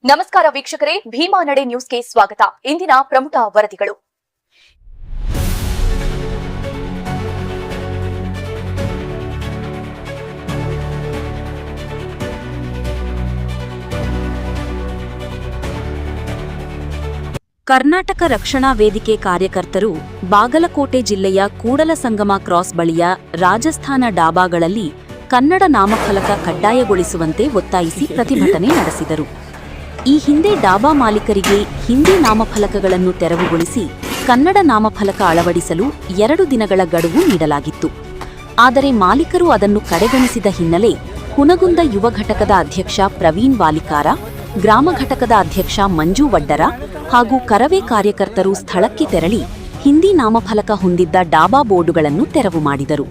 ನಮಸ್ಕಾರ ವೀಕ್ಷಕರೇ, ಭೀಮಾ ನಡೆ ನ್ಯೂಸ್ಗೆ ಸ್ವಾಗತ. ಇಂದಿನ ಪ್ರಮುಖ ವರದಿಗಳು. ಕರ್ನಾಟಕ ರಕ್ಷಣಾ ವೇದಿಕೆ ಕಾರ್ಯಕರ್ತರು ಬಾಗಲಕೋಟೆ ಜಿಲ್ಲೆಯ ಕೂಡಲಸಂಗಮ ಕ್ರಾಸ್ ಬಳಿಯ ರಾಜಸ್ಥಾನ ಡಾಬಾಗಳಲ್ಲಿ ಕನ್ನಡ ನಾಮಫಲಕ ಕಡ್ಡಾಯಗೊಳಿಸುವಂತೆ ಒತ್ತಾಯಿಸಿ ಪ್ರತಿಭಟನೆ ನಡೆಸಿದರು. ಈ ಹಿಂದೆ ಡಾಬಾ ಮಾಲೀಕರಿಗೆ ಹಿಂದಿ ನಾಮಫಲಕಗಳನ್ನು ತೆರವುಗೊಳಿಸಿ ಕನ್ನಡ ನಾಮಫಲಕ ಅಳವಡಿಸಲು 2 ದಿನಗಳ ಗಡುವು ನೀಡಲಾಗಿತ್ತು. ಆದರೆ ಮಾಲೀಕರು ಅದನ್ನು ಕಡೆಗಣಿಸಿದ ಹಿನ್ನೆಲೆ ಹುನಗುಂದ ಯುವ ಘಟಕದ ಅಧ್ಯಕ್ಷ ಪ್ರವೀಣ್ ವಾಲಿಕಾರ, ಗ್ರಾಮ ಘಟಕದ ಅಧ್ಯಕ್ಷ ಮಂಜು ವಡ್ಡರ ಹಾಗೂ ಕರವೇ ಕಾರ್ಯಕರ್ತರು ಸ್ಥಳಕ್ಕೆ ತೆರಳಿ ಹಿಂದಿ ನಾಮಫಲಕ ಹೊಂದಿದ್ದ ಡಾಬಾ ಬೋರ್ಡುಗಳನ್ನು ತೆರವು ಮಾಡಿದರು.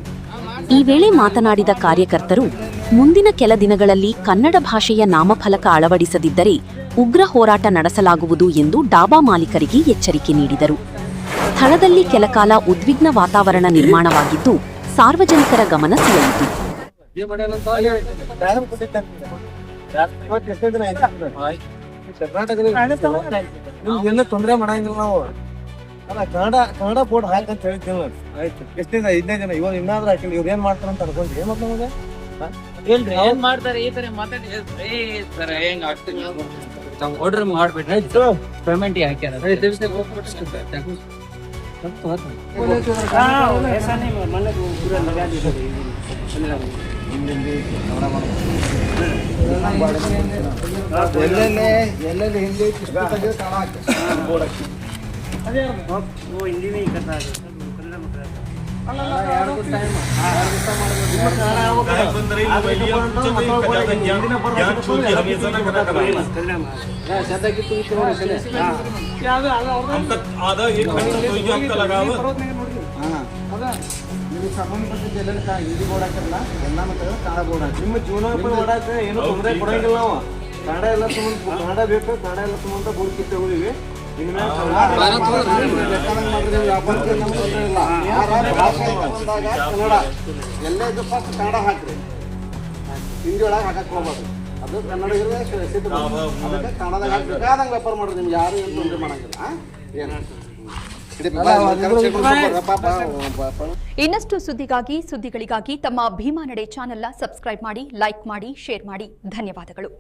ಈ ವೇಳೆ ಮಾತನಾಡಿದ ಕಾರ್ಯಕರ್ತರು, ಮುಂದಿನ ಕೆಲ ದಿನಗಳಲ್ಲಿ ಕನ್ನಡ ಭಾಷೆಯ ನಾಮಫಲಕ ಅಳವಡಿಸದಿದ್ದರೆ ಉಗ್ರ ಹೋರಾಟ ನಡೆಸಲಾಗುವುದು ಎಂದು ಡಾಬಾ ಮಾಲೀಕರಿಗೆ ಎಚ್ಚರಿಕೆ ನೀಡಿದರು. ಸ್ಥಳದಲ್ಲಿ ಕೆಲಕಾಲ ಉದ್ವಿಗ್ನ ವಾತಾವರಣ ನಿರ್ಮಾಣವಾಗಿದ್ದು ಸಾರ್ವಜನಿಕರ ಗಮನ ಸೆಳೆಯಿತು. ತೊಂದರೆ ಮಾಡಂಗಿಲ್ಲ ನಾವು. ಕನ್ನಡ ಬೋರ್ಡ್ ಹಾಕಂತ ಹೇಳ್ತೀವಿ. ಆಯ್ತು, ಎಷ್ಟೇ 15 ಜನ ಇವಾಗ ಇನ್ನಾದ್ರೂ ಹಾಕಿಲ್ಲ. ಇವ್ರು ಏನ್ ಮಾಡ್ತಾರ ಅಂತ ಅನ್ಕೊಂಡ್ರಿ ಏನ್ ಮಾಡ್ತಾರೆ ಈ ತರ ಮಾತಾಡಿ ಹೆಂಗ್ ಆಗ್ತದೆ ಆರ್ಡರ್ ಮಾಡ್ಬಿಟ್ರೆ ಪೇಮೆಂಟ್ ಹಾಕ್ಯಾರ. ಎಲ್ಲೆಲ್ಲಿ ಹಿಂದಿ ಸಂಬಂಧಪಟ್ಟಿದ್ದ ಎಲ್ಲ ಹಿಂದಿ ಬೋರ್ಡ್ ಹಾಕಿರಲ್ಲ, ಎಲ್ಲ ಮತ್ತೆ ಕನ್ನಡ ಬೋರ್ಡ್ ಹಾಕಿ ನಿಮ್ಮ ಜೀವನೋಪಾಯ ಓಡಾಕ ಏನು ತೊಂದರೆ ಕೊಡಂಗಿಲ್ಲ. ನಾವು ಕನ್ನಡ ಎಲ್ಲ ಕನ್ನಡ ಬೇಕು, ಕನ್ನಡ ಎಲ್ಲ ತುಂಬ ಬೋರ್ಡ್ ಕಿತ್ತೋಗಿವಿ. ಕನ್ನಡ ಎಲ್ಲ ಇದು ಫಸ್ಟ್ ಕನ್ನಡ ಹಾಕ್ರಿ, ಹಿಂದಿ ಒಳಗೆ ಹಾಕಕ್ ಹೋಗ್ಬಾರ್ದು. ಅದು ಕನ್ನಡ ಅದಕ್ಕೆ ಕನ್ನಡದಾಗ ಹಾಕ್ಬೇಕಾದಂಗೆ ವ್ಯಾಪಾರ ಮಾಡ್ರಿ. ನಿಮ್ಗೆ ಯಾರು ಏನು ತೊಂದರೆ ಮಾಡಂಗಿಲ್ಲ. ಇನ್ನಷ್ಟು ಸುದ್ದಿಗಳಿಗಾಗಿ ತಮ್ಮ ಭೀಮಾ ನಡೆ ಚಾನೆಲ್ನ ಸಬ್ಸ್ಕ್ರೈಬ್ ಮಾಡಿ, ಲೈಕ್ ಮಾಡಿ, ಶೇರ್ ಮಾಡಿ. ಧನ್ಯವಾದಗಳು.